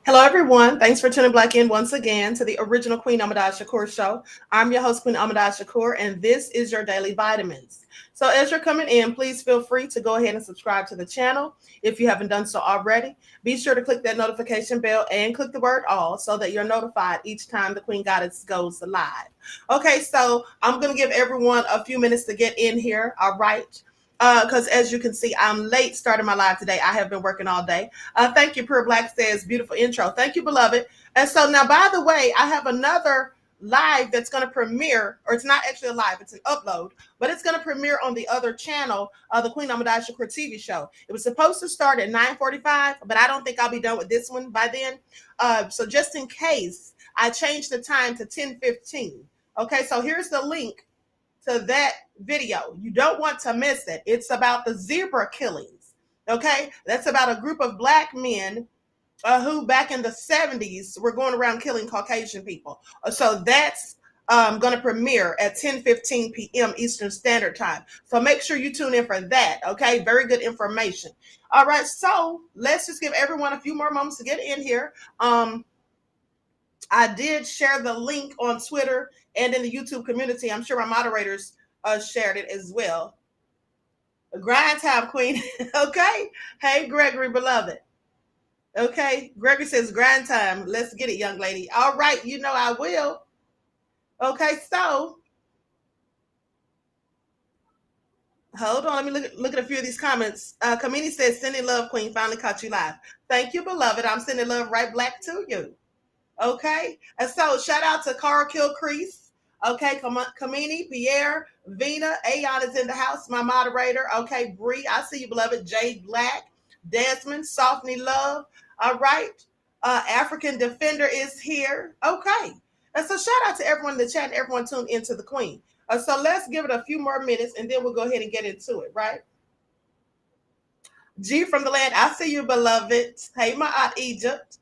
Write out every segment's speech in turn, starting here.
Hello, everyone. Thanks for tuning back in once again to the original Queen Ahmadiyyah Shakur show. I'm your host, Queen Ahmadiyyah Shakur, and this is your daily vitamins. So, as you're coming in, please feel free to go ahead and subscribe to the channel if you haven't done so already. Be sure to click that notification bell and click the word all so that you're notified each time the Queen Goddess goes live. Okay, so I'm going to give everyone a few minutes to get in here. All right. Because as you can see, I'm late starting my live today. I have been working all day. Thank you, Pure Black says, beautiful intro. Thank you, beloved. And so now, by the way, I have another live that's going to premiere, or it's not actually a live, it's an upload, but it's going to premiere on the other channel, the Queen Ahmadiyyah Shakur TV show. It was supposed to start at 9:45, but I don't think I'll be done with this one by then. So just in case, I changed the time to 10:15. Okay, so here's the link to that video. You don't want to miss it. It's about the zebra killings. Okay, that's about a group of black men who back in the 70s were going around killing Caucasian people. So that's going to premiere at 10:15 p.m. Eastern Standard Time. So make sure you tune in for that. Okay, very good information. All right, so let's just give everyone a few more moments to get in here. I did share the link on Twitter and in the YouTube community. I'm sure my moderators shared it as well. Grind time, Queen. Okay. Hey, Gregory, beloved. Okay. Gregory says grind time. Let's get it, young lady. All right. You know I will. Okay. So hold on. Let me look at a few of these comments. Kamini says, sending love, Queen. Finally caught you live. Thank you, beloved. I'm sending love right back to you. Okay. And so shout out to Carl Kilcrease. Okay. Kamini, Pierre, Vina, Aeon is in the house, my moderator. Okay. Bree, I see you, beloved. Jade Black, Desmond, Softney Love. All right. African Defender is here. Okay. And so shout out to everyone in the chat and everyone tuned into the Queen. So let's give it a few more minutes and then we'll go ahead and get into it, right? G from the land, I see you, beloved. Hey, my aunt Egypt.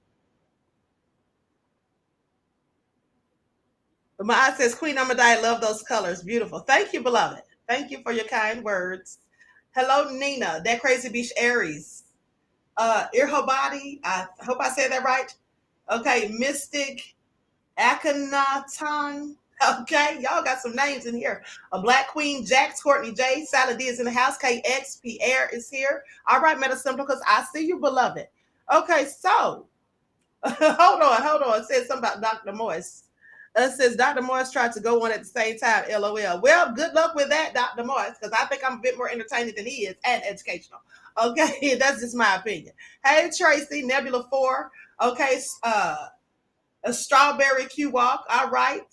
My aunt says, Queen Ahmadiyyah, love those colors. Beautiful. Thank you, beloved. Thank you for your kind words. Hello, Nina. That crazy beach Aries. Irhobadi. I hope I said that right. Okay. Mystic Akhenaton. Okay. Y'all got some names in here. A Black Queen, Jax, Courtney J. Salad D is in the house. KX, Pierre is here. All right, Metasymplicals. I see you, beloved. Okay. So, hold on. It says something about Dr. Moist. Says Dr. Morris tried to go on at the same time. LOL. Well, good luck with that, Dr. Morris, because I think I'm a bit more entertaining than he is and educational. Okay, that's just my opinion. Hey, Tracy, Nebula 4. Okay, a Strawberry Q Walk. All right.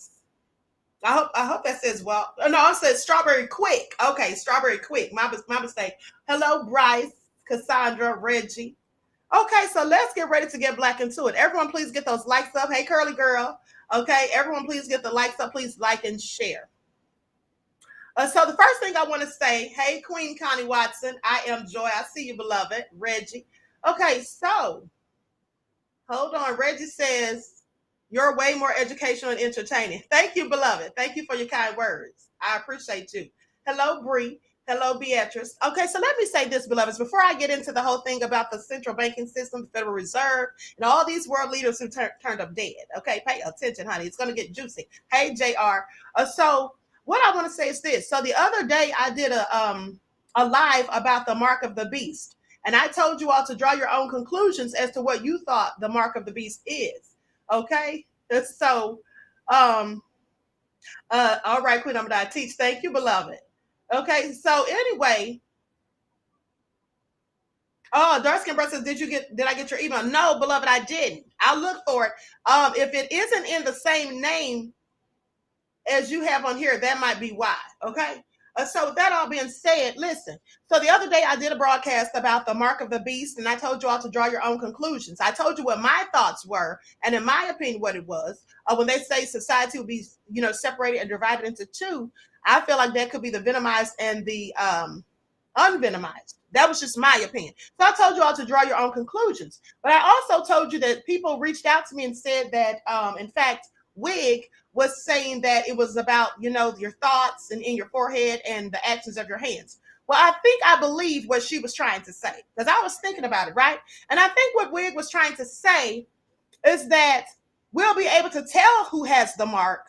I hope that says well. No, I said Strawberry Quick. Okay, Strawberry Quick. My mistake. Hello, Bryce, Cassandra, Reggie. Okay, so let's get ready to get black into it. Everyone, please get those likes up. Hey, Curly Girl. Okay, everyone, please get the likes up. Please like and share. So the first thing I want to say, hey, Queen Connie Watson, I am Joy. I see you, beloved. Reggie. Okay, so hold on. Reggie says, you're way more educational and entertaining. Thank you, beloved. Thank you for your kind words. I appreciate you. Hello, Bree. Hello, Beatrice. Okay, so let me say this, beloveds, before I get into the whole thing about the central banking system, the Federal Reserve, and all these world leaders who turned up dead. Okay, pay attention, honey. It's going to get juicy. Hey, JR. So what I want to say is this. So the other day I did a live about the mark of the beast, and I told you all to draw your own conclusions as to what you thought the mark of the beast is. Okay, so all right, Queen Ahmadiyyah, teach. Thank you, beloved. Okay, so anyway, Darskin Brother says, did I get your email? No, beloved, I didn't. I'll look for it. If it isn't in the same name as you have on here, that might be why. Okay. So with that all being said, listen. So the other day I did a broadcast about the mark of the beast, and I told you all to draw your own conclusions. I told you what my thoughts were, and in my opinion, what it was. When they say society will be, separated and divided into two, I feel like that could be the venomized and the unvenomized. That was just my opinion. So I told you all to draw your own conclusions. But I also told you that people reached out to me and said that, in fact, Wig was saying that it was about, your thoughts and in your forehead and the actions of your hands. Well, I believe what she was trying to say, because I was thinking about it, right? And I think what Wig was trying to say is that we'll be able to tell who has the mark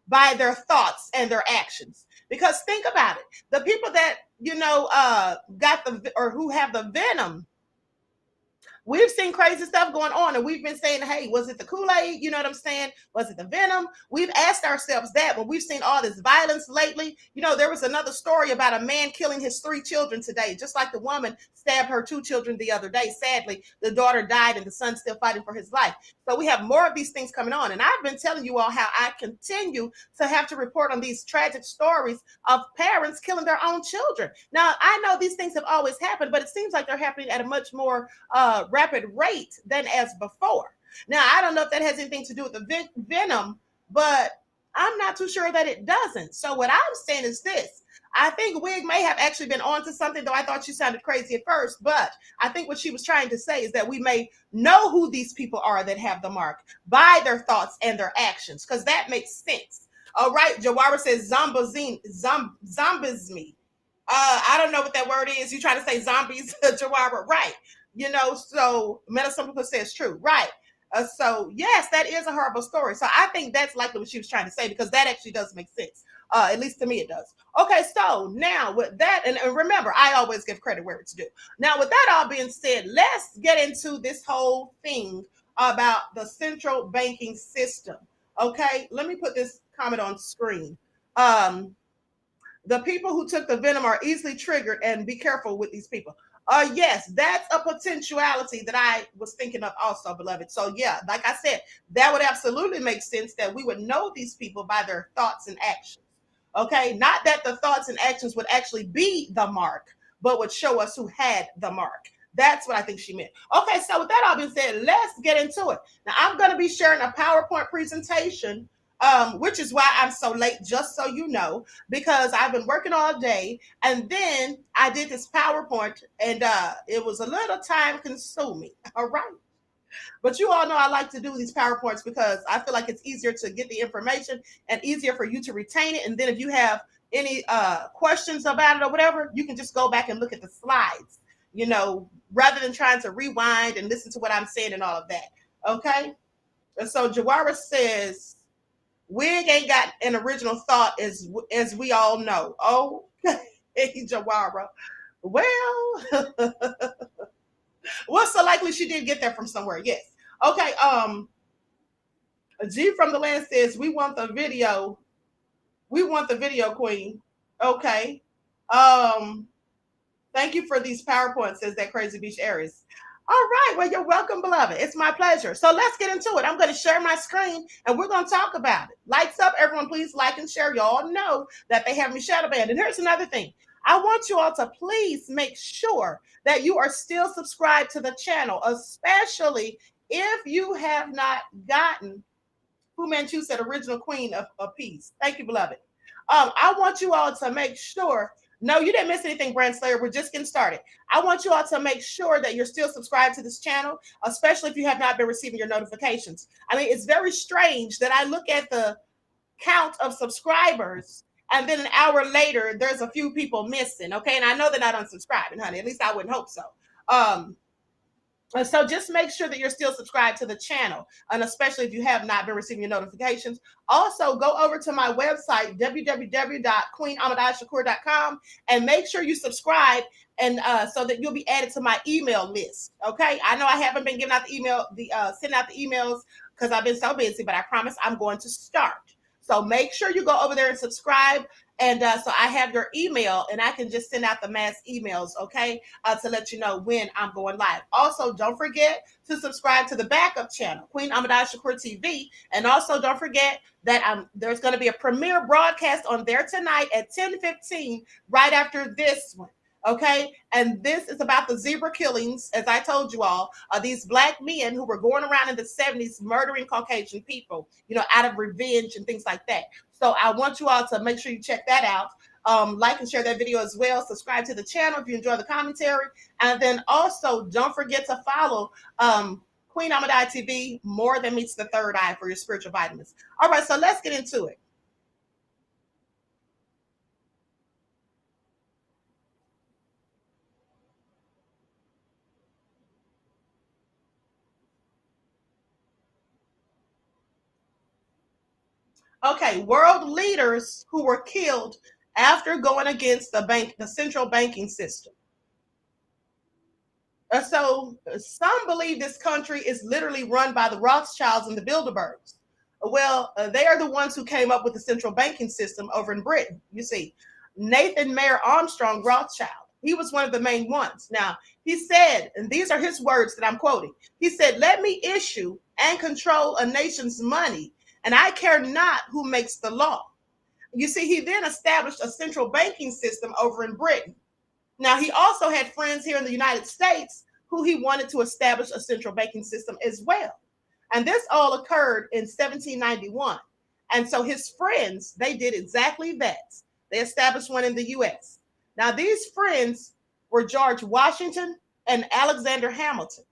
by their thoughts and their actions. Because think about it, the people that got the or who have the venom, we've seen crazy stuff going on, and we've been saying, hey, was it the Kool-Aid? You know what I'm saying? Was it the venom? We've asked ourselves that when we've seen all this violence lately. There was another story about a man killing his 3 children today, just like the woman stabbed her 2 children the other day. Sadly, the daughter died and the son's still fighting for his life. So we have more of these things coming on. And I've been telling you all how I continue to have to report on these tragic stories of parents killing their own children. Now, I know these things have always happened, but it seems like they're happening at a much more rapid rate than as before. Now, I don't know if that has anything to do with the venom, but I'm not too sure that it doesn't. So what I'm saying is this. I think Wig may have actually been onto something, though I thought she sounded crazy at first. But I think what she was trying to say is that we may know who these people are that have the mark by their thoughts and their actions, because that makes sense. All right, Jawara says zombies me. I don't know what that word is. You trying to say zombies, Jawara, right? So Metasimple says true, right? So yes, that is a horrible story. So I think that's likely what she was trying to say, because that actually does make sense. At least to me, it does. Okay, so now with that, and remember, I always give credit where it's due. Now, with that all being said, let's get into this whole thing about the central banking system. Okay, let me put this comment on screen. The people who took the venom are easily triggered, and be careful with these people. Yes, that's a potentiality that I was thinking of also, beloved. So yeah, like I said, that would absolutely make sense that we would know these people by their thoughts and actions. Okay, not that the thoughts and actions would actually be the mark, but would show us who had the mark. That's what I think she meant. Okay, so with that all being said, let's get into it. Now, I'm going to be sharing a PowerPoint presentation, which is why I'm so late, just so you know, because I've been working all day, and then I did this PowerPoint, and it was a little time consuming. All right. But you all know I like to do these PowerPoints because I feel like it's easier to get the information and easier for you to retain it. And then if you have any questions about it or whatever, you can just go back and look at the slides, rather than trying to rewind and listen to what I'm saying and all of that. Okay. And so Jawara says, Wig ain't got an original thought, as we all know. Oh, hey, Jawara. Well, what's so likely she did get that from somewhere? Yes. Okay. G from the land says we want the video. We want the video, Queen. Okay. Thank you for these PowerPoints, says that Crazy Beach Aries. All right. Well, you're welcome, beloved. It's my pleasure. So let's get into it. I'm going to share my screen and we're going to talk about it. Lights up, everyone. Please like and share. Y'all know that they have me shadow banned. And here's another thing. I want you all to please make sure that you are still subscribed to the channel, especially if you have not gotten Fu Manchu said original queen of peace. Thank you, beloved. I want you all to make sure. No, you didn't miss anything, Brand Slayer. We're just getting started. I want you all to make sure that you're still subscribed to this channel, especially if you have not been receiving your notifications. I mean, it's very strange that I look at the count of subscribers and then an hour later, there's a few people missing. Okay. And I know they're not unsubscribing, honey. At least I wouldn't hope so. So just make sure that you're still subscribed to the channel, and especially if you have not been receiving your notifications. Also, go over to my website, www.QueenAhmadiyyahShakur.com, and make sure you subscribe, and so that you'll be added to my email list. Okay, I know I haven't been giving out the sending out the emails because I've been so busy, but I promise I'm going to start. So make sure you go over there and subscribe. And so I have your email, and I can just send out the mass emails, okay, to let you know when I'm going live. Also, don't forget to subscribe to the backup channel, Queen Ahmadiyyah Shakur TV. And also, don't forget that there's going to be a premiere broadcast on there tonight at 10:15, right after this one. Okay, and this is about the zebra killings, as I told you all, these black men who were going around in the 70s murdering Caucasian people, out of revenge and things like that. So I want you all to make sure you check that out. Like and share that video as well. Subscribe to the channel if you enjoy the commentary. And then also don't forget to follow Queen Ahmadiyyah TV, More Than Meets the Third Eye, for your spiritual vitamins. All right, so let's get into it. Okay, world leaders who were killed after going against the central banking system. So some believe this country is literally run by the Rothschilds and the Bilderbergs. Well, they are the ones who came up with the central banking system over in Britain. You see, Nathan Mayer Armstrong Rothschild, he was one of the main ones. Now, he said, and these are his words that I'm quoting, he said, "Let me issue and control a nation's money, and I care not who makes the law." You see, he then established a central banking system over in Britain. Now, he also had friends here in the United States who he wanted to establish a central banking system as well. And this all occurred in 1791. And so his friends, they did exactly that. They established one in the US. Now, these friends were George Washington and Alexander Hamilton.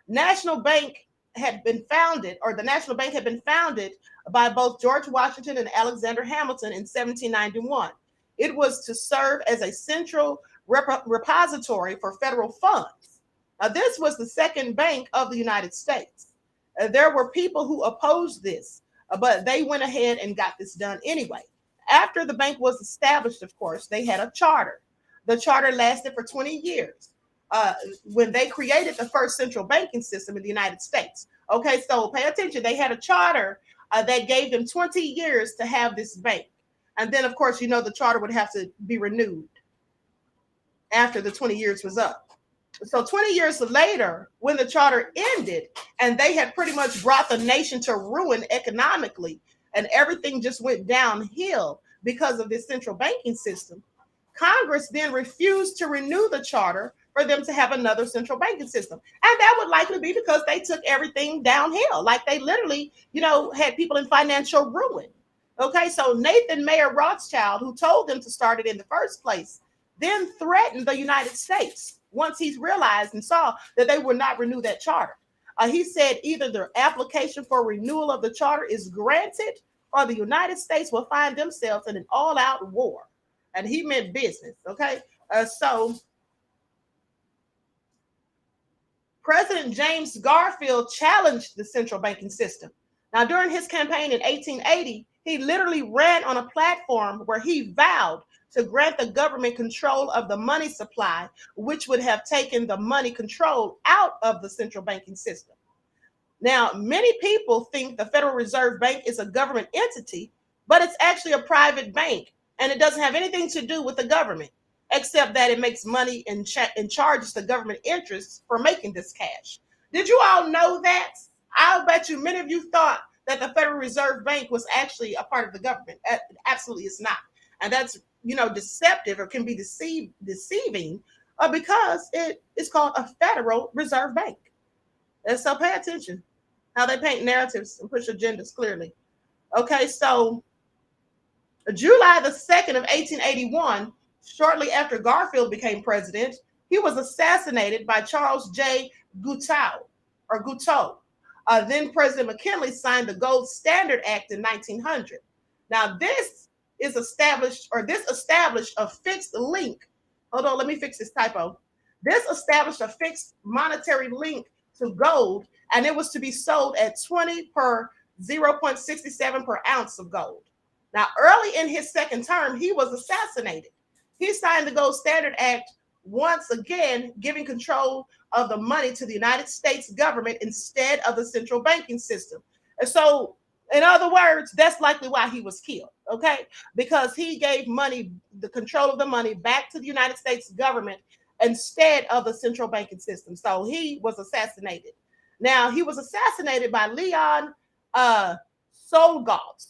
National Bank had been founded, or the National Bank had been founded by both George Washington and Alexander Hamilton in 1791. It was to serve as a central repository for federal funds. Now, this was the second bank of the United States. There were people who opposed this, but they went ahead and got this done anyway. After the bank was established, of course, they had a charter. The charter lasted for 20 years when they created the first central banking system in the United States. Okay, so pay attention. They had a charter that gave them 20 years to have this bank. And then, of course, the charter would have to be renewed after the 20 years was up. So 20 years later, when the charter ended and they had pretty much brought the nation to ruin economically and everything just went downhill because of this central banking system, Congress then refused to renew the charter for them to have another central banking system. And that would likely be because they took everything downhill. Like they literally, had people in financial ruin. Okay, so Nathan Mayer Rothschild, who told them to start it in the first place, then threatened the United States once he's realized and saw that they would not renew that charter. He said either the application for renewal of the charter is granted or the United States will find themselves in an all-out war. And he meant business, okay? So President James Garfield challenged the central banking system. Now, during his campaign in 1880, he literally ran on a platform where he vowed to grant the government control of the money supply, which would have taken the money control out of the central banking system. Now, many people think the Federal Reserve Bank is a government entity, but it's actually a private bank, and it doesn't have anything to do with the government, except that it makes money and charges the government interest for making this cash. Did you all know that? I'll bet you many of you thought that the Federal Reserve Bank was actually a part of the government. Absolutely, it's not. And that's, deceptive or can be deceiving because it is called a Federal Reserve Bank. And so pay attention how they paint narratives and push agendas clearly. Okay, so July the 2nd of 1881, shortly after Garfield became president, he was assassinated by Charles J. Guiteau. Then President McKinley signed the Gold Standard Act in 1900. Now, this established a fixed link. Hold on, let me fix this typo. This established a fixed monetary link to gold, and it was to be sold at 20 per 0.67 per ounce of gold. Now, early in his second term, he was assassinated. He signed the Gold Standard Act, once again giving control of the money to the United States government instead of the central banking system. And so, in other words, that's likely why he was killed, okay? Because he gave the control of the money back to the United States government instead of the central banking system. So he was assassinated. Now, he was assassinated by Leon Solgott.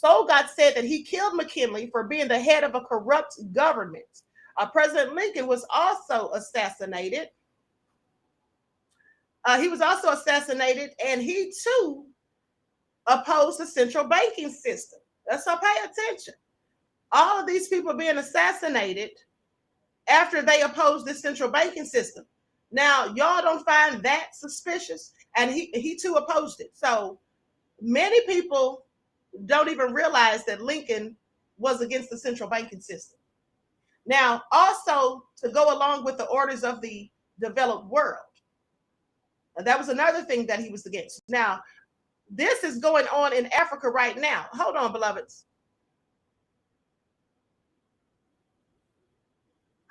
Solgott said that he killed McKinley for being the head of a corrupt government. President Lincoln was also assassinated. He was also assassinated, and he too opposed the central banking system. So pay attention. All of these people being assassinated after they opposed the central banking system. Now, y'all don't find that suspicious? And he too opposed it. So many people don't even realize that Lincoln was against the central banking system. Now, also to go along with the orders of the developed world. That was another thing that he was against. Now, This is going on in Africa right now. Hold on, beloveds.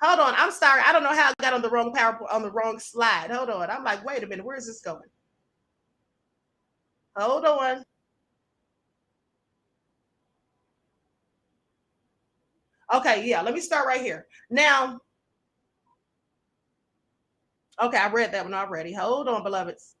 Hold on. I'm sorry. I don't know how I got on the wrong PowerPoint on the wrong slide. Hold on. I'm like, wait a minute. Where is this going? Hold on. Okay, yeah. Let me start right here. Now, okay, I read that one already. Hold on, beloveds.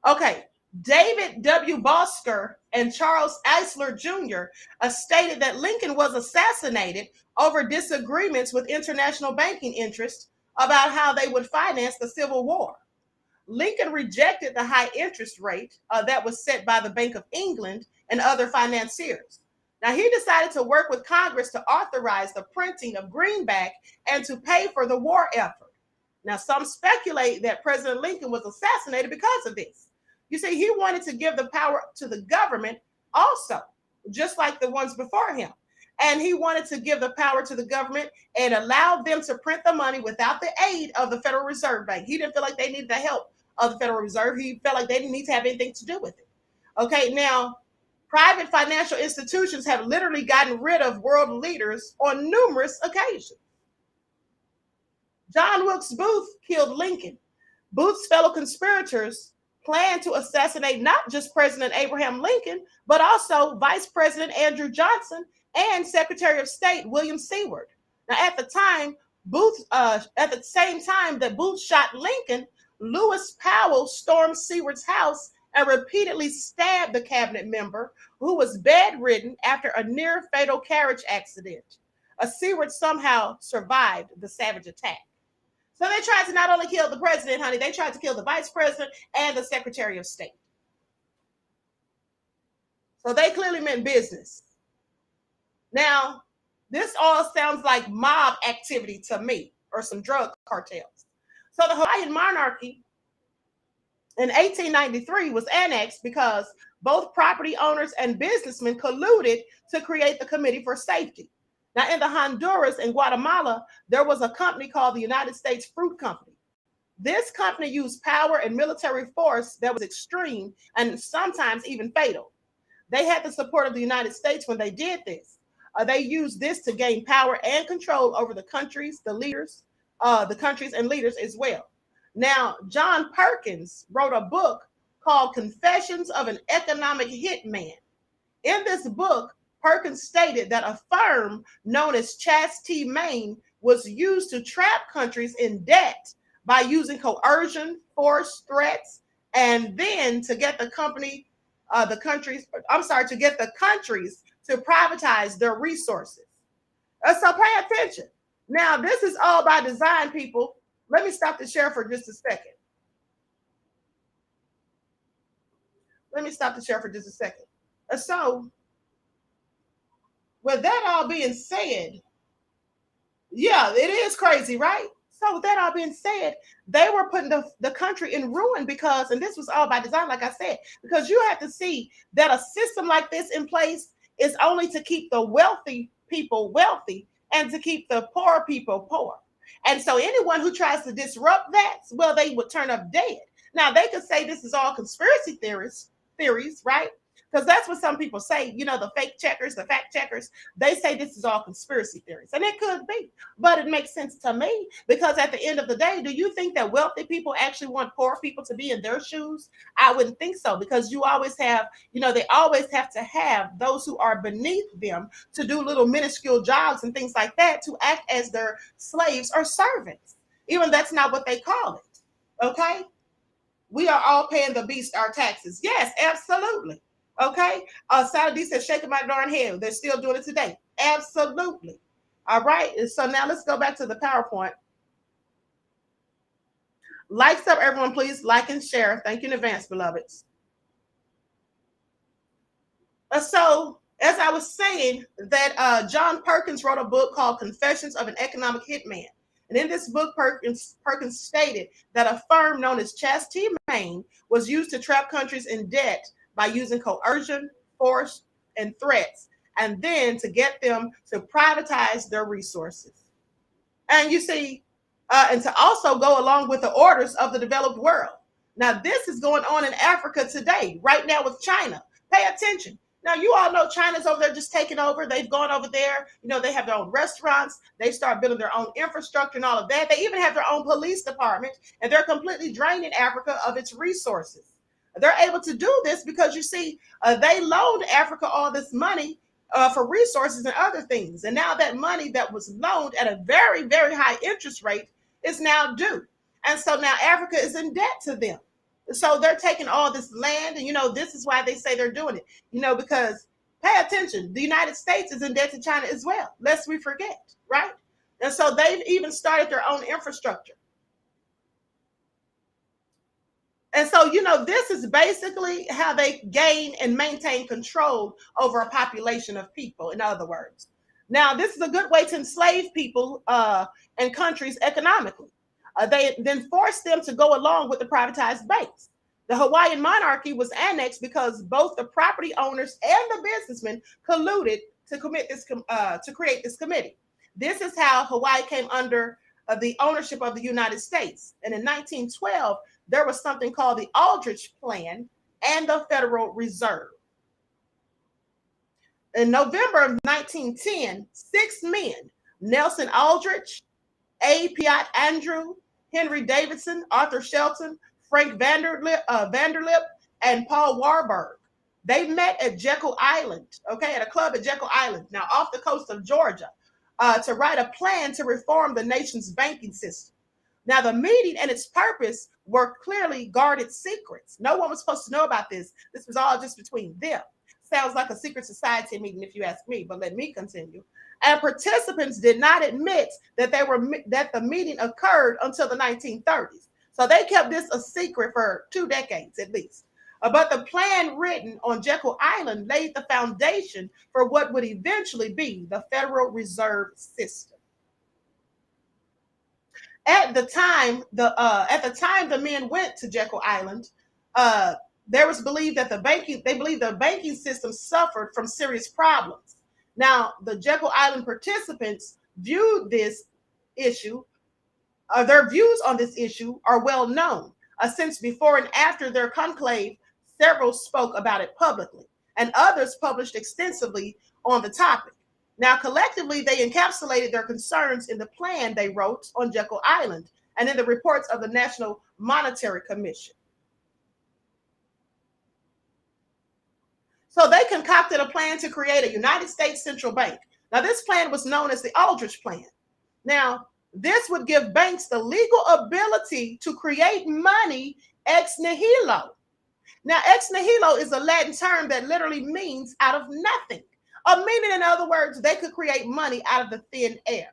Okay. David W. Bosker and Charles Eisler Jr. Stated that Lincoln was assassinated over disagreements with international banking interests about how they would finance the Civil War. Lincoln rejected the high interest rate that was set by the Bank of England and other financiers. Now, he decided to work with Congress to authorize the printing of greenback and to pay for the war effort. Now, some speculate that President Lincoln was assassinated because of this. You see, he wanted to give the power to the government also, just like the ones before him. And he wanted to give the power to the government and allow them to print the money without the aid of the Federal Reserve Bank. He didn't feel like they needed the help of the Federal Reserve. He felt like they didn't need to have anything to do with it. Okay, now, private financial institutions have literally gotten rid of world leaders on numerous occasions. John Wilkes Booth killed Lincoln. Booth's fellow conspirators planned to assassinate not just President Abraham Lincoln, but also Vice President Andrew Johnson and Secretary of State William Seward. Now, at the same time that Booth shot Lincoln, Lewis Powell stormed Seward's house and repeatedly stabbed the cabinet member who was bedridden after a near fatal carriage accident. Seward somehow survived the savage attack. So they tried to not only kill the president, honey, they tried to kill the vice president and the secretary of state. So they clearly meant business. Now, this all sounds like mob activity to me, or some drug cartels. So the Hawaiian monarchy in 1893 was annexed because both property owners and businessmen colluded to create the Committee for Safety. Now, in the Honduras and Guatemala, there was a company called the United States Fruit Company. This company used power and military force that was extreme and sometimes even fatal. They had the support of the United States when they did this. They used this to gain power and control over the countries, the countries and leaders as well. Now, John Perkins wrote a book called Confessions of an Economic Hitman. In this book, Perkins stated that a firm known as Chastity Main was used to trap countries in debt by using coercion, force, threats, and then to get the countries to privatize their resources. So pay attention. Now, this is all by design, people. Let me stop the share for just a second. So, with that all being said, yeah, it is crazy, right? So with that all being said, they were putting the country in ruin because, and this was all by design, like I said, because you have to see that a system like this in place is only to keep the wealthy people wealthy and to keep the poor people poor. And so anyone who tries to disrupt that, well, they would turn up dead. Now, they could say this is all conspiracy theories, right? Because that's what some people say, the fake checkers, the fact checkers, they say this is all conspiracy theories. And it could be, but it makes sense to me because at the end of the day, do you think that wealthy people actually want poor people to be in their shoes? I wouldn't think so because you always have, they always have to have those who are beneath them to do little minuscule jobs and things like that to act as their slaves or servants. Even that's not what they call it. Okay? We are all paying the beast our taxes. Yes, absolutely. Okay. Saturday says, shaking my darn head. They're still doing it today. Absolutely. All right. So now let's go back to the PowerPoint. Likes up, everyone, please. Like and share. Thank you in advance, beloveds. So, as I was saying, that John Perkins wrote a book called Confessions of an Economic Hitman. And in this book, Perkins stated that a firm known as Chastity Main was used to trap countries in debt by using coercion, force, and threats, and then to get them to privatize their resources. And you see, and to also go along with the orders of the developed world. Now, this is going on in Africa today, right now with China. Pay attention. Now, you all know China's over there just taking over. They've gone over there. They have their own restaurants. They start building their own infrastructure and all of that. They even have their own police department, and they're completely draining Africa of its resources. They're able to do this because you see, they loaned Africa all this money for resources and other things. And now that money that was loaned at a very, very high interest rate is now due. And so now Africa is in debt to them. So they're taking all this land, and this is why they say they're doing it. Because pay attention, the United States is in debt to China as well, lest we forget, right? And so they've even started their own infrastructure. And so, this is basically how they gain and maintain control over a population of people, in other words. Now, this is a good way to enslave people and countries economically. They then forced them to go along with the privatized banks. The Hawaiian monarchy was annexed because both the property owners and the businessmen colluded to create this committee. This is how Hawaii came under the ownership of the United States. And in 1912, there was something called the Aldrich Plan and the Federal Reserve. In November of 1910, 6 men, Nelson Aldrich, A. Piatt Andrew, Henry Davidson, Arthur Shelton, Frank Vanderlip, and Paul Warburg, they met at Jekyll Island, at a club at Jekyll Island, now off the coast of Georgia, to write a plan to reform the nation's banking system. Now, the meeting and its purpose were clearly guarded secrets. No one was supposed to know about this. This was all just between them. Sounds like a secret society meeting, if you ask me, but let me continue. And participants did not admit that the meeting occurred until the 1930s. So they kept this a secret for 2 decades at least. But the plan written on Jekyll Island laid the foundation for what would eventually be the Federal Reserve System. At the time the men went to Jekyll Island, there was believed that the banking system suffered from serious problems. Now, the Jekyll Island participants viewed this issue, their views on this issue are well known, since before and after their conclave, several spoke about it publicly, and others published extensively on the topic. Now, collectively, they encapsulated their concerns in the plan they wrote on Jekyll Island and in the reports of the National Monetary Commission. So they concocted a plan to create a United States central bank. Now, this plan was known as the Aldrich Plan. Now, this would give banks the legal ability to create money ex nihilo. Now, ex nihilo is a Latin term that literally means out of nothing. Meaning, in other words, they could create money out of the thin air.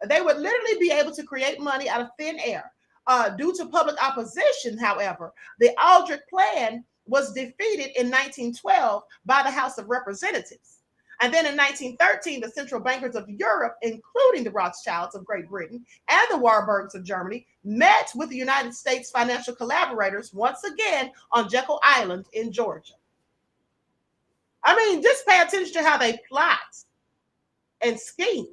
They would literally be able to create money out of thin air. Due to public opposition, however, the Aldrich Plan was defeated in 1912 by the House of Representatives. And then in 1913, the central bankers of Europe, including the Rothschilds of Great Britain and the Warburgs of Germany, met with the United States financial collaborators once again on Jekyll Island in Georgia. I mean, just pay attention to how they plot and scheme.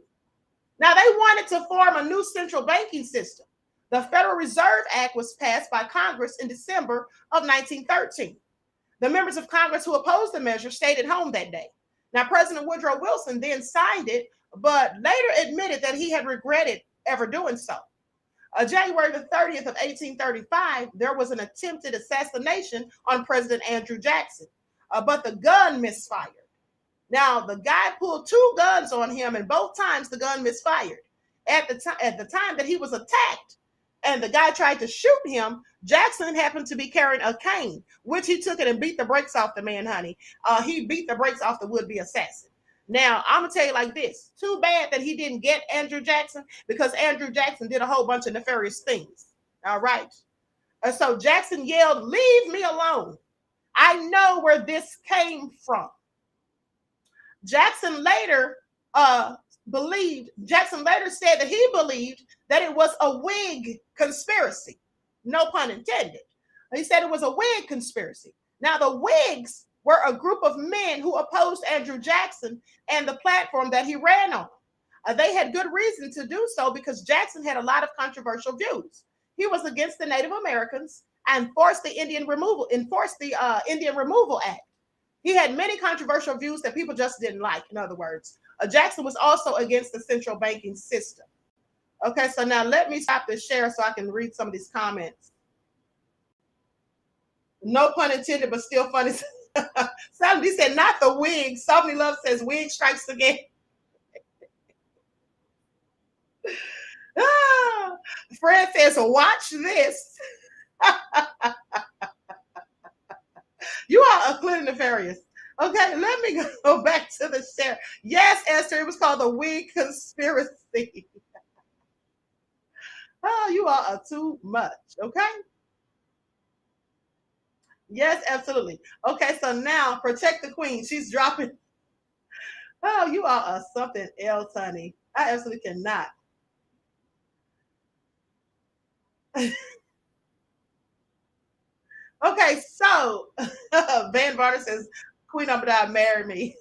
Now, they wanted to form a new central banking system. The Federal Reserve Act was passed by Congress in December of 1913. The members of Congress who opposed the measure stayed at home that day. Now, President Woodrow Wilson then signed it, but later admitted that he had regretted ever doing so. January the 30th of 1835, there was an attempted assassination on President Andrew Jackson, but the gun misfired. Now, the guy pulled 2 guns on him, and both times the gun misfired. At the time that he was attacked and the guy tried to shoot him, Jackson happened to be carrying a cane, which he took it and beat the brakes off the man, honey. He beat the brakes off the would-be assassin. Now, I'm going to tell you like this. Too bad that he didn't get Andrew Jackson, because Andrew Jackson did a whole bunch of nefarious things. All right. So Jackson yelled, "Leave me alone. I know where this came from." Jackson later said that he believed that it was a Whig conspiracy. No pun intended. He said it was a Whig conspiracy. Now, the Whigs were a group of men who opposed Andrew Jackson and the platform that he ran on. They had good reason to do so because Jackson had a lot of controversial views. He was against the Native Americans, and enforced the Indian Removal Act. He had many controversial views that people just didn't like. In other words, Jackson was also against the central banking system. Okay, so now let me stop this share so I can read some of these comments. No pun intended, but still funny. Somebody said, not the wig. Somebody Love says, wig strikes again. Fred says, watch this. You are clearly nefarious. Okay, let me go back to the share. Yes, Esther, it was called the wig conspiracy. Oh, you all are too much. Okay. Yes, absolutely. Okay, so now protect the queen. She's dropping. Oh, you all are something else, honey. I absolutely cannot. Okay, so Van Varder says, Queen Ahmadiyyah, marry me.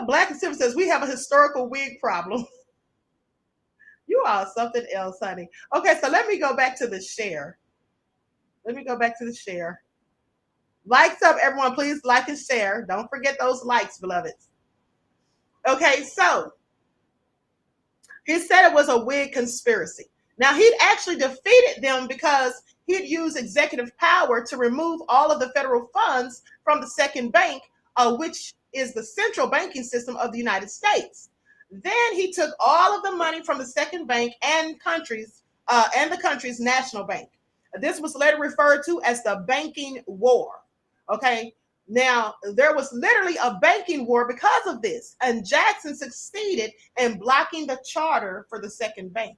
Black and Silver says, we have a historical wig problem. You are something else, honey. Okay, so let me go back to the share. Let me go back to the share. Likes up, everyone. Please like and share. Don't forget those likes, beloveds. Okay, so he said it was a wig conspiracy. Now, he'd actually defeated them because he'd used executive power to remove all of the federal funds from the second bank, which is the central banking system of the United States. Then he took all of the money from the second bank and the country's national bank. This was later referred to as the banking war. Okay. Now, there was literally a banking war because of this, and Jackson succeeded in blocking the charter for the second bank.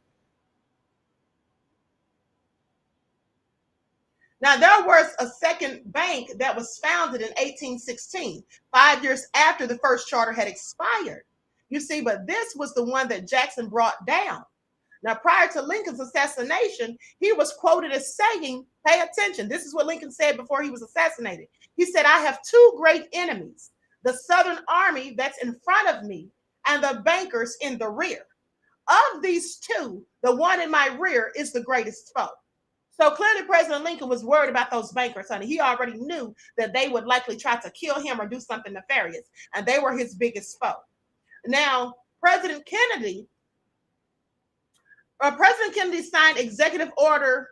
Now, there was a second bank that was founded in 1816, 5 years after the first charter had expired. You see, but this was the one that Jackson brought down. Now, prior to Lincoln's assassination, he was quoted as saying, pay attention, this is what Lincoln said before he was assassinated. He said, I have two great enemies, the Southern Army that's in front of me and the bankers in the rear. Of these two, the one in my rear is the greatest foe. So clearly President Lincoln was worried about those bankers, honey. He already knew that they would likely try to kill him or do something nefarious, and they were his biggest foe. Now, President Kennedy signed executive order.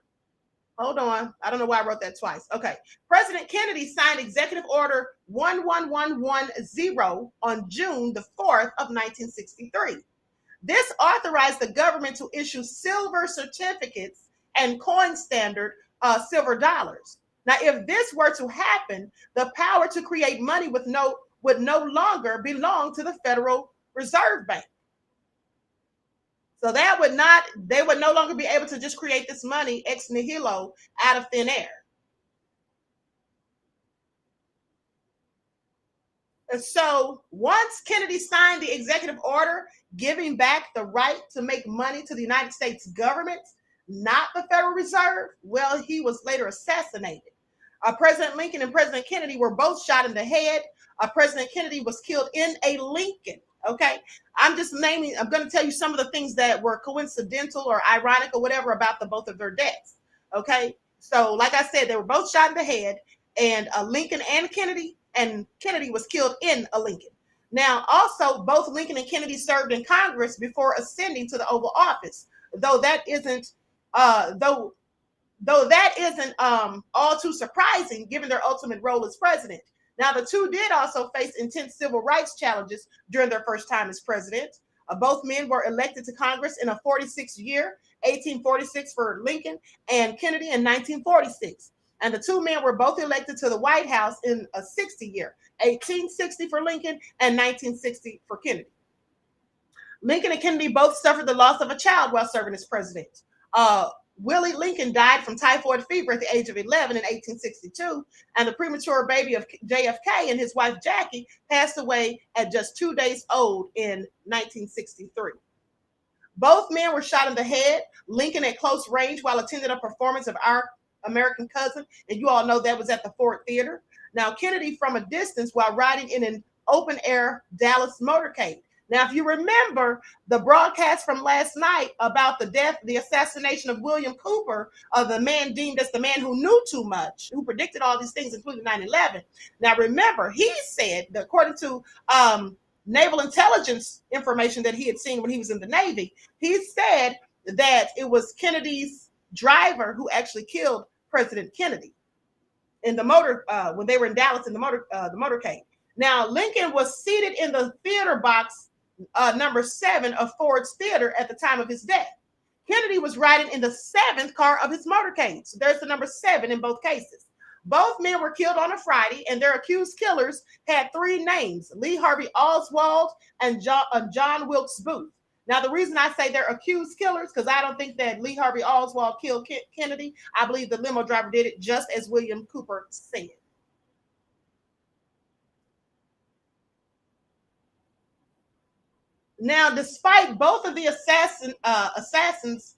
Hold on. I don't know why I wrote that twice. Okay. President Kennedy signed executive order 11110 on June the 4th of 1963. This authorized the government to issue silver certificates and coin standard silver dollars. Now, if this were to happen, the power to create money would no longer belong to the Federal Reserve Bank. So they would no longer be able to just create this money ex nihilo out of thin air. And so once Kennedy signed the executive order giving back the right to make money to the United States government, not the Federal Reserve, well, he was later assassinated. President Lincoln and President Kennedy were both shot in the head. President Kennedy was killed in a Lincoln. Okay, I'm going to tell you some of the things that were coincidental or ironic or whatever about the both of their deaths. Okay, so like I said, they were both shot in the head, and Lincoln and Kennedy was killed in a Lincoln. Now, also, both Lincoln and Kennedy served in Congress before ascending to the Oval Office, though that isn't all too surprising given their ultimate role as president. Now, the two did also face intense civil rights challenges during their first time as president. Both men were elected to Congress in a 46 year, 1846 for Lincoln and Kennedy in 1946. And the two men were both elected to the White House in a 60 year, 1860 for Lincoln and 1960 for Kennedy. Lincoln and Kennedy both suffered the loss of a child while serving as president. Willie Lincoln died from typhoid fever at the age of 11 in 1862, and the premature baby of JFK and his wife Jackie passed away at just 2 days old in 1963. Both men were shot in the head, Lincoln at close range while attending a performance of Our American Cousin, and you all know that was at the Ford Theater. Now, Kennedy from a distance while riding in an open-air Dallas motorcade. Now, if you remember the broadcast from last night about the assassination of William Cooper, the man deemed as the man who knew too much, who predicted all these things, including 9/11. Now, remember, he said, that according to naval intelligence information that he had seen when he was in the Navy, he said that it was Kennedy's driver who actually killed President Kennedy in the motor when they were in Dallas in the motorcade. Now, Lincoln was seated in the theater box number 7 of Ford's Theater at the time of his death. Kennedy was riding in the 7th car of his motorcade. So there's the number 7 in both cases. Both men were killed on a Friday, and their accused killers had 3 names: Lee Harvey Oswald and John Wilkes Booth. Now, the reason I say they're accused killers, because I don't think that Lee Harvey Oswald killed Kennedy. I believe the limo driver did it, just as William Cooper said. Now, despite both of the assassins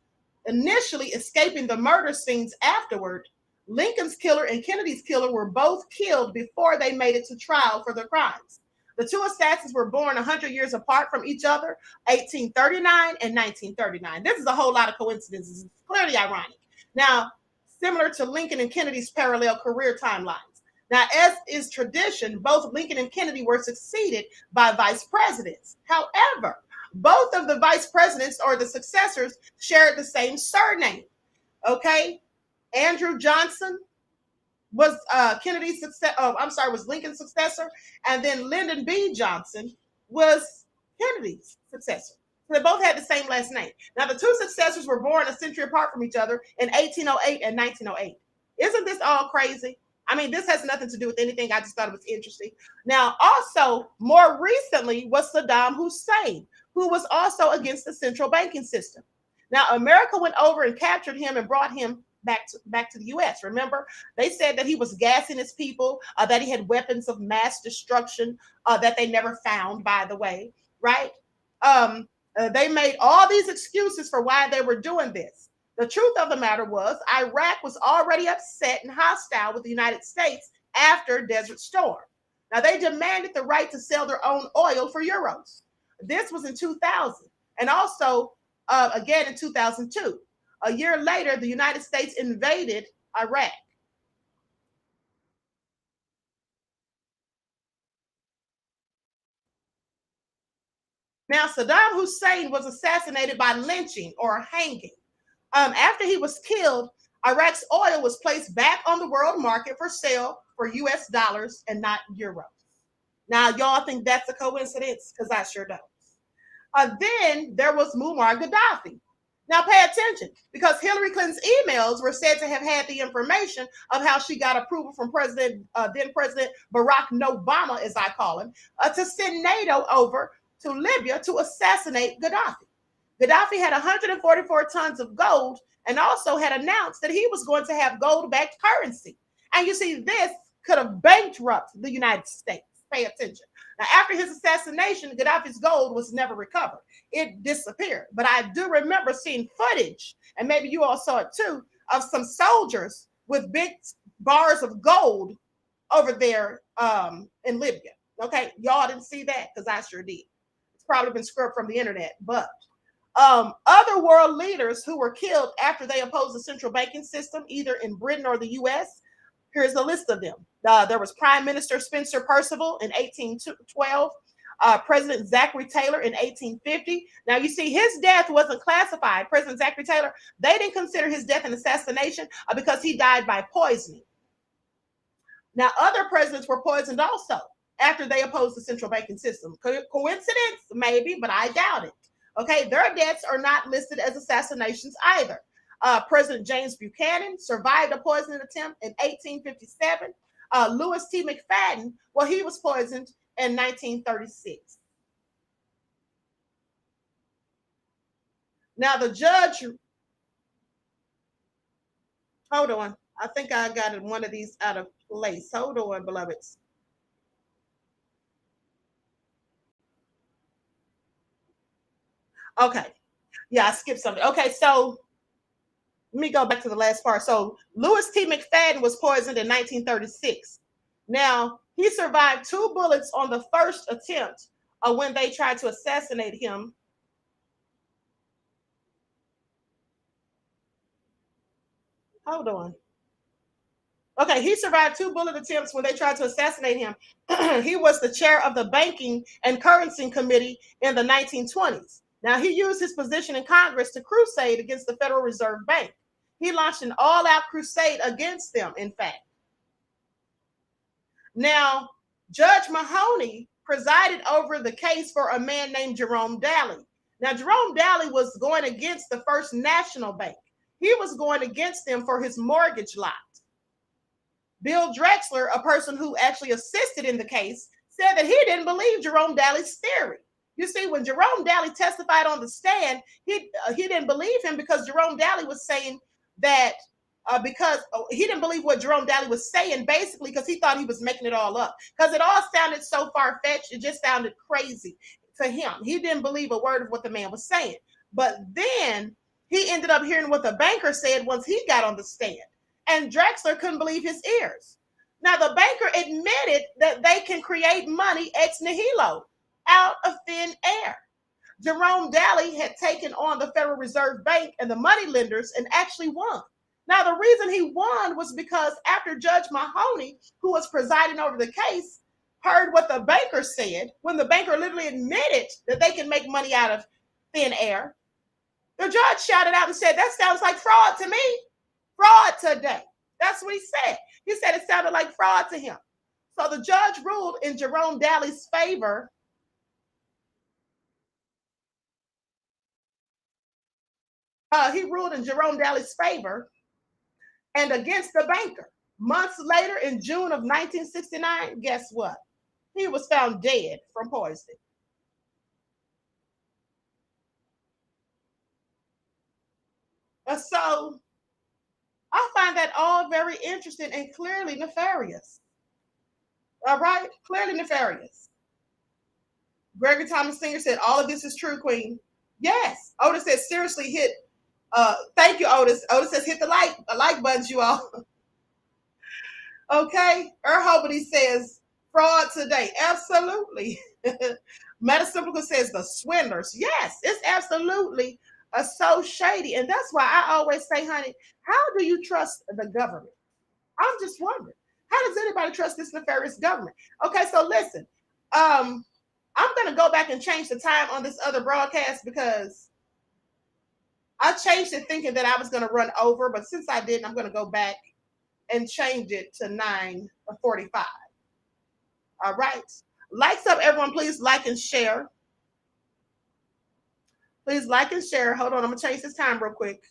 initially escaping the murder scenes afterward, Lincoln's killer and Kennedy's killer were both killed before they made it to trial for their crimes. The two assassins were born 100 years apart from each other, 1839 and 1939. This is a whole lot of coincidences. It's clearly ironic. Now, similar to Lincoln and Kennedy's parallel career timelines. Now, as is tradition, both Lincoln and Kennedy were succeeded by vice presidents. However, both of the vice presidents or the successors shared the same surname. Okay, Andrew Johnson was Kennedy's successor. Oh, I'm sorry, was Lincoln's successor, and then Lyndon B. Johnson was Kennedy's successor. So they both had the same last name. Now, the two successors were born a century apart from each other in 1808 and 1908. Isn't this all crazy? I mean, this has nothing to do with anything. I just thought it was interesting. Now, also, more recently was Saddam Hussein, who was also against the central banking system. Now, America went over and captured him and brought him back to the U.S. Remember, they said that he was gassing his people, that he had weapons of mass destruction that they never found, by the way, right? They made all these excuses for why they were doing this. The truth of the matter was, Iraq was already upset and hostile with the United States after Desert Storm. Now, they demanded the right to sell their own oil for euros. This was in 2000, and also again in 2002. A year later, the United States invaded Iraq. Now, Saddam Hussein was assassinated by lynching or hanging. After he was killed, Iraq's oil was placed back on the world market for sale for US dollars and not euros. Now, y'all think that's a coincidence? Because I sure don't. Then there was Muammar Gaddafi. Now, pay attention, because Hillary Clinton's emails were said to have had the information of how she got approval from then President Barack Obama, as I call him, to send NATO over to Libya to assassinate Gaddafi. Gaddafi had 144 tons of gold and also had announced that he was going to have gold-backed currency. And you see, this could have bankrupted the United States. Pay attention. Now, after his assassination, Gaddafi's gold was never recovered. It disappeared. But I do remember seeing footage, and maybe you all saw it too, of some soldiers with big bars of gold over there in Libya. Okay, y'all didn't see that? Because I sure did. It's probably been scrubbed from the internet. But other world leaders who were killed after they opposed the central banking system, either in Britain or the US, here's a list of them. There was Prime Minister Spencer Perceval in 1812, President Zachary Taylor in 1850. Now, you see, his death wasn't classified. President Zachary Taylor, they didn't consider his death an assassination because he died by poisoning. Now, other presidents were poisoned also after they opposed the central banking system. Coincidence? Maybe, but I doubt it. Okay, their deaths are not listed as assassinations either. President James Buchanan survived a poisoning attempt in 1857. Louis T. McFadden, well, he was poisoned in 1936. Now, the judge, hold on. I think I got one of these out of place. Hold on, beloveds. Okay. Yeah, I skipped something. Okay, so let me go back to the last part. So Louis T. McFadden was poisoned in 1936. Now, he survived 2 bullets on the first attempt when they tried to assassinate him. Hold on. Okay, he survived 2 bullet attempts when they tried to assassinate him. He was the chair of the Banking and Currency Committee in the 1920s. Now, he used his position in Congress to crusade against the Federal Reserve Bank. He launched an all out crusade against them, in fact. Now, Judge Mahoney presided over the case for a man named Jerome Daly. Now, Jerome Daly was going against the First National Bank. He was going against them for his mortgage lot. Bill Drexler, a person who actually assisted in the case, said that he didn't believe Jerome Daly's theory. You see, when Jerome Daly testified on the stand, he didn't believe him because Jerome Daly was saying that because he didn't believe what Jerome Daly was saying, basically because he thought he was making it all up. Because it all sounded so far-fetched, it just sounded crazy to him. He didn't believe a word of what the man was saying. But then he ended up hearing what the banker said once he got on the stand. And Drexler couldn't believe his ears. Now, the banker admitted that they can create money ex nihilo, out of thin air. Jerome Daly had taken on the Federal Reserve Bank and the money lenders and actually won. Now, the reason he won was because after Judge Mahoney, who was presiding over the case, heard what the banker said, when the banker literally admitted that they can make money out of thin air, the judge shouted out and said, "That sounds like fraud to me. Fraud today." That's what he said. He said it sounded like fraud to him. So the judge ruled in Jerome Daly's favor. He ruled in Jerome Daly's favor and against the banker. Months later, in June of 1969, guess what? He was found dead from poisoning. So I find that all very interesting and clearly nefarious. All right? Clearly nefarious. Gregory Thomas Singer said, all of this is true, Queen. Yes. Otis says, seriously hit. Thank you, Otis. Otis says, hit the like buttons, you all. Okay. Hobity says, fraud today. Absolutely. Metasimplical says, the swindlers. Yes, it's absolutely so shady. And that's why I always say, honey, how do you trust the government? I'm just wondering. How does anybody trust this nefarious government? Okay, so listen. I'm going to go back and change the time on this other broadcast because I changed it thinking that I was going to run over, but since I didn't, I'm going to go back and change it to 9:45. All right. Likes up, everyone. Please like and share. Please like and share. Hold on. I'm going to change this time real quick.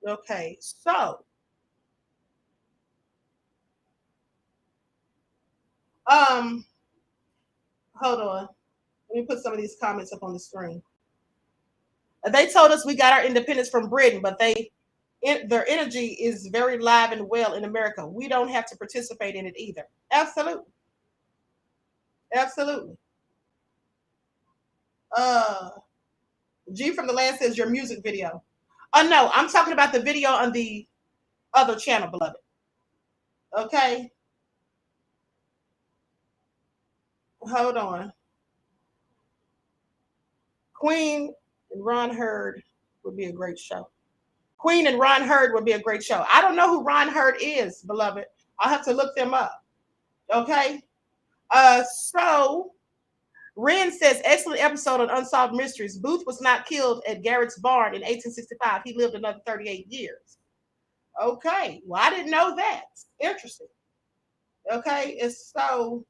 Okay. So, hold on. Let me put some of these comments up on the screen. They told us we got our independence from Britain, but their energy is very live and well in America. We don't have to participate in it either. Absolutely. Absolutely. Uh, G from the Land says your music video. Oh no, I'm talking about the video on the other channel, beloved. Okay. Hold on. Queen and Ron Hurd would be a great show. Queen and Ron Hurd would be a great show. I don't know who Ron Hurd is, beloved. I'll have to look them up. Okay. So Ren says, excellent episode on Unsolved Mysteries. Booth was not killed at Garrett's barn in 1865. He lived another 38 years. Okay. Well, I didn't know that. Interesting. Okay. It's so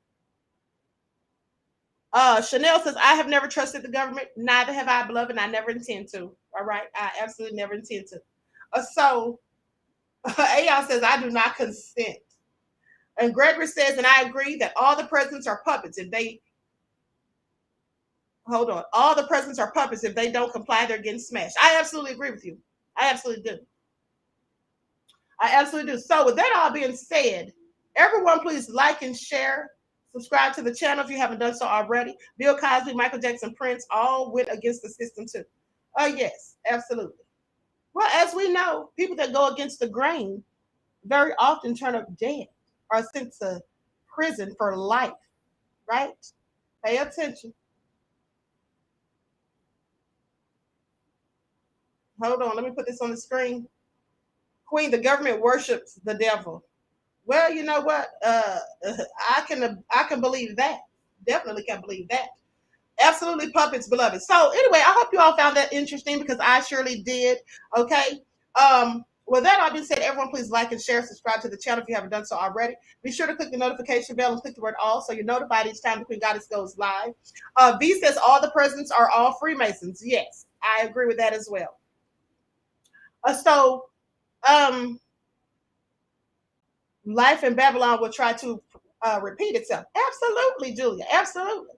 Chanel says, I have never trusted the government. Neither have I, beloved, and I never intend to. All right. I absolutely never intend to. So Aeon says, I do not consent. And Gregory says, and I agree that all the presidents are puppets. If they hold on, all the presidents are puppets. If they don't comply, they're getting smashed. I absolutely agree with you. I absolutely do. I absolutely do. So with that all being said, everyone please like and share. Subscribe to the channel if you haven't done so already. Bill Cosby, Michael Jackson, Prince all went against the system too. Yes, absolutely. Well, as we know, people that go against the grain very often turn up dead or sent to prison for life, right? Pay attention. Hold on, let me put this on the screen. Queen, the government worships the devil. Well, you know what? I can believe that. Definitely can believe that. Absolutely puppets, beloved. So anyway, I hope you all found that interesting because I surely did. Okay. With that all being said, everyone please like and share, subscribe to the channel if you haven't done so already. Be sure to click the notification bell and click the word all so you're notified each time the Queen Goddess goes live. V says all the presidents are all Freemasons. Yes, I agree with that as well. So um life in Babylon will try to repeat itself. Absolutely, Julia. Absolutely.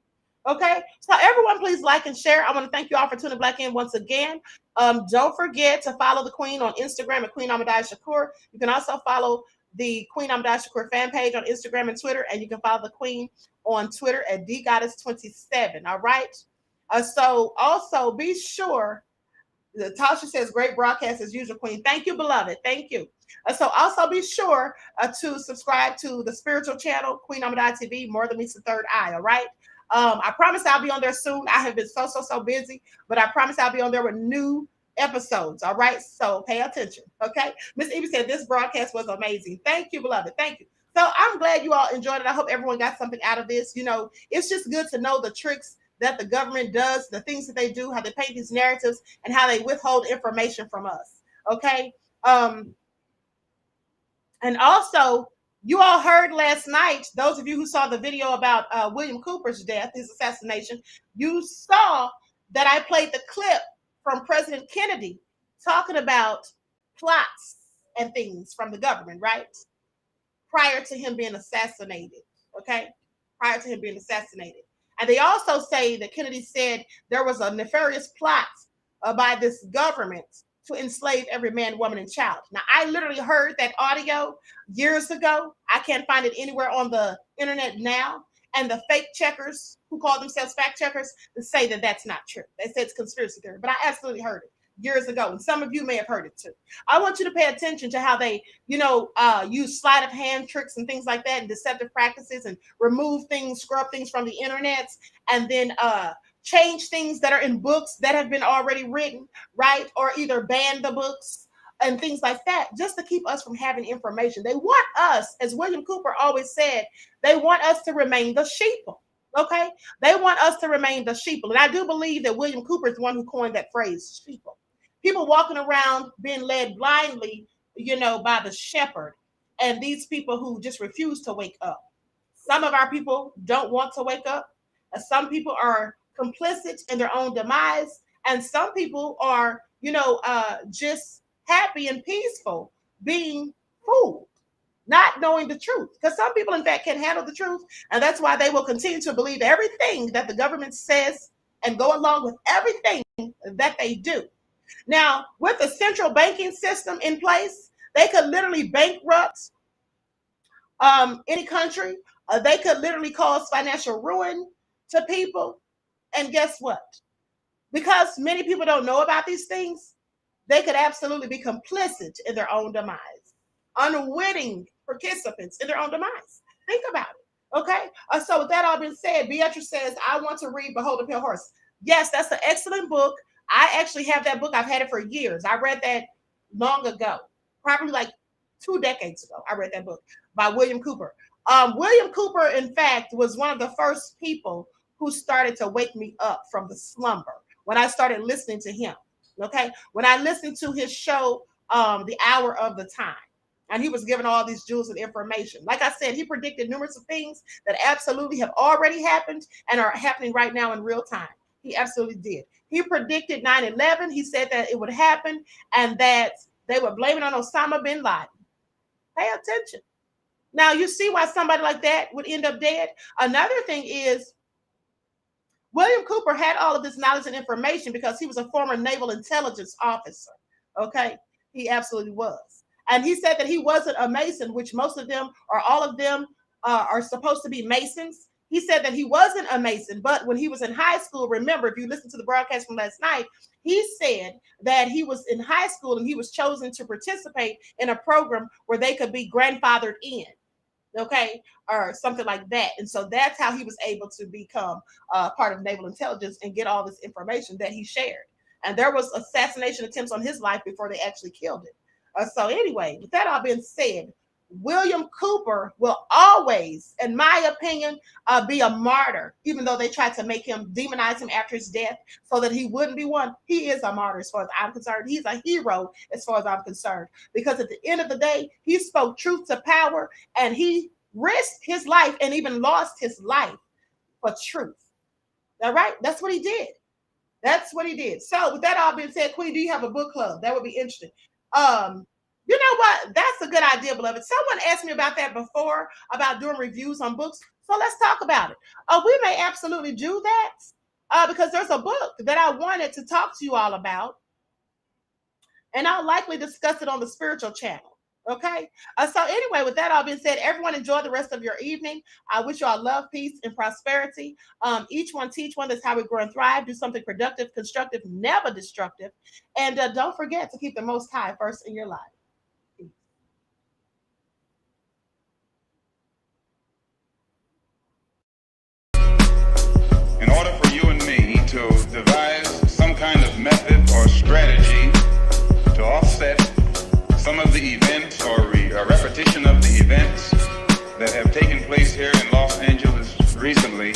Okay. So everyone, please like and share. I want to thank you all for tuning back in once again. Don't forget to follow the Queen on Instagram at Queen Ahmadiyyah Shakur. You can also follow the Queen Ahmadiyyah Shakur fan page on Instagram and Twitter, and you can follow the Queen on Twitter at DGoddess27. All right. So also be sure. Tasha says, great broadcast as usual, Queen. Thank you, beloved. Thank you. So also be sure to subscribe to the spiritual channel, Queen Ahmadiyyah TV, More Than Meets the Third Eye, all right? I promise I'll be on there soon. I have been so busy, but I promise I'll be on there with new episodes, all right? So pay attention, okay? Miss Evie said, this broadcast was amazing. Thank you, beloved. Thank you. So I'm glad you all enjoyed it. I hope everyone got something out of this. You know, it's just good to know the tricks that the government does, the things that they do, how they paint these narratives, and how they withhold information from us. Okay. And also, you all heard last night, those of you who saw the video about William Cooper's death, his assassination, you saw that I played the clip from President Kennedy talking about plots and things from the government, right? Prior to him being assassinated. Okay. Prior to him being assassinated. And they also say that Kennedy said there was a nefarious plot by this government to enslave every man, woman, and child. Now, I literally heard that audio years ago. I can't find it anywhere on the internet now. And the fake checkers who call themselves fact checkers say that that's not true. They say it's conspiracy theory, but I absolutely heard it years ago, and some of you may have heard it too. I want you to pay attention to how they, use sleight of hand tricks and things like that, and deceptive practices, and remove things, scrub things from the internet, and then change things that are in books that have been already written, right? Or either ban the books and things like that, just to keep us from having information. They want us, as William Cooper always said, they want us to remain the sheeple. Okay, they want us to remain the sheeple, and I do believe that William Cooper is the one who coined that phrase, sheeple. People walking around being led blindly, by the shepherd, and these people who just refuse to wake up. Some of our people don't want to wake up. Some people are complicit in their own demise, and some people are, just happy and peaceful being fooled, not knowing the truth. Because some people, in fact, can handle the truth, and that's why they will continue to believe everything that the government says and go along with everything that they do. Now, with the central banking system in place, they could literally bankrupt any country. They could literally cause financial ruin to people. And guess what? Because many people don't know about these things, they could absolutely be complicit in their own demise, unwitting participants in their own demise. Think about it. Okay. So with that all being said, Beatrice says, I want to read Behold the Pale Horse. Yes, that's an excellent book. I actually have that book. I've had it for years. I read that long ago, probably like 2 decades ago. I read that book by William Cooper. William Cooper, in fact, was one of the first people who started to wake me up from the slumber when I started listening to him. Okay. When I listened to his show, The Hour of the Time, and he was giving all these jewels and information. Like I said, he predicted numerous of things that absolutely have already happened and are happening right now in real time. He absolutely did. He predicted 9/11. He said that it would happen and that they would blame it on Osama bin Laden. Pay attention. Now, you see why somebody like that would end up dead. Another thing is, William Cooper had all of this knowledge and information because he was a former naval intelligence officer. Okay, he absolutely was. And he said that he wasn't a Mason, which most of them or all of them are supposed to be Masons. He said that he wasn't a Mason, but when he was in high school, remember, if you listen to the broadcast from last night, he said that he was in high school and he was chosen to participate in a program where they could be grandfathered in, okay, or something like that. And so that's how he was able to become part of naval intelligence and get all this information that he shared. And there was assassination attempts on his life before they actually killed him. So anyway, with that all being said, William Cooper will always, in my opinion, be a martyr, even though they tried to make him, demonize him after his death so that he wouldn't be one. He is a martyr as far as I'm concerned. He's a hero as far as I'm concerned, because at the end of the day, he spoke truth to power and he risked his life and even lost his life for truth. All right? That's what he did. That's what he did. So with that all being said, Queen, do you have a book club? That would be interesting. You know what? That's a good idea, beloved. Someone asked me about that before, about doing reviews on books. So let's talk about it. We may absolutely do that because there's a book that I wanted to talk to you all about. And I'll likely discuss it on the spiritual channel. Okay. So anyway, with that all being said, everyone enjoy the rest of your evening. I wish you all love, peace, and prosperity. Each one teach one. That's how we grow and thrive. Do something productive, constructive, never destructive. And don't forget to keep the Most High first in your life. In order for you and me to devise some kind of method or strategy to offset some of the events or a repetition of the events that have taken place here in Los Angeles recently,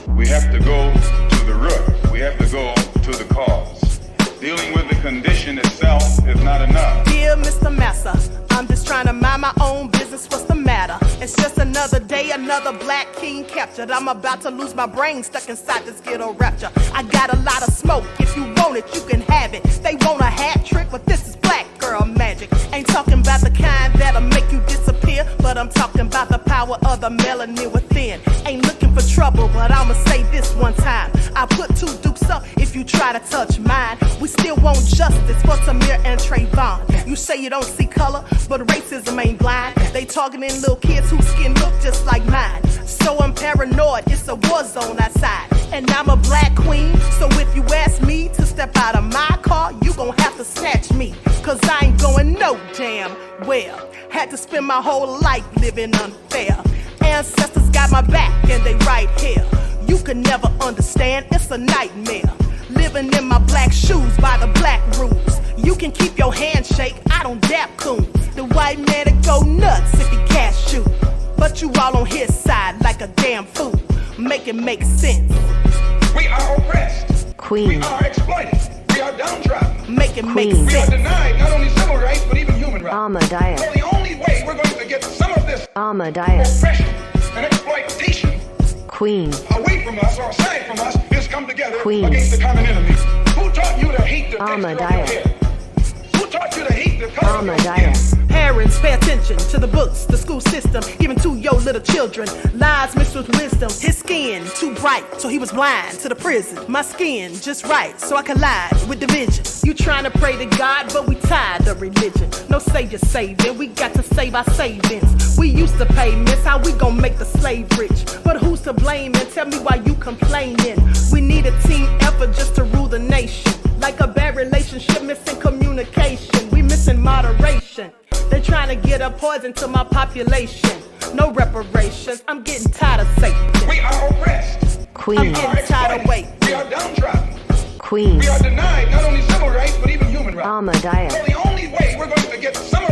we have to go to the root. We have to go to the cause. Dealing with the condition itself is not enough. Dear Mr. Massa, I'm just trying to mind my own business. What's the matter? It's just another day, another black king captured. I'm about to lose my brain, stuck inside this ghetto rapture. I got a lot of smoke. If you want it, you can have it. They want a hat trick, but this is black girl magic. Ain't talking about the kind that'll make you disappear, but I'm talking about the power of the melanin within. Ain't looking for trouble, but I'ma say this one time. I put 2 dukes up if you try to touch mine. We still want justice for Samir and Trayvon. You say you don't see color, but racism ain't blind. They targeting little kids whose skin look just like mine. So I'm paranoid, it's a war zone outside. And I'm a black queen, so if you ask me to step out of my car, you gon' have to snatch me. Cause I ain't going no damn well. Had to spend my whole life living unfair. Ancestors got my back and they right here. You can never understand, it's a nightmare. Living in my black shoes by the black rules. You can keep your handshake, I don't dap coons. The white man to go nuts if he can't shoot. But you all on his side like a damn fool. Make it make sense. We are oppressed. Queen. We are exploited. We are downtrodden. Make it make Queen. We are sense. denied not only civil rights, but even human rights. Ahmadiyyah. So the only way we're going to get some of this Ahmadiyyah. oppression and exploitation Queen. away from us or aside from us is come together Queen. against the common enemy. Who taught you to hate the texture of your Ahmadiyyah. hair? Who taught you to hate the color of your skin? Ahmadiyyah. Parents, pay attention to the books, the school system, even to your little children. Lies mixed with wisdom. His skin too bright, so he was blind to the prison. My skin just right, so I collide with division. You trying to pray to God, but we tired of religion. No savior saving, we got to save our savings. We used to pay miss, how we gon' make the slave rich? But who's to blame, and tell me why you complaining? We need a team effort just to rule the nation. Like a bad relationship, missing communication. We missing moderation. They're trying to get a poison to my population. No reparations, I'm getting tired of Satan. We are oppressed. I'm Queen. getting tired of waiting. We are downtrodden. Queen. We are denied not only civil rights, but even human rights. Ahmadiyyah. So the only way we're going to get some of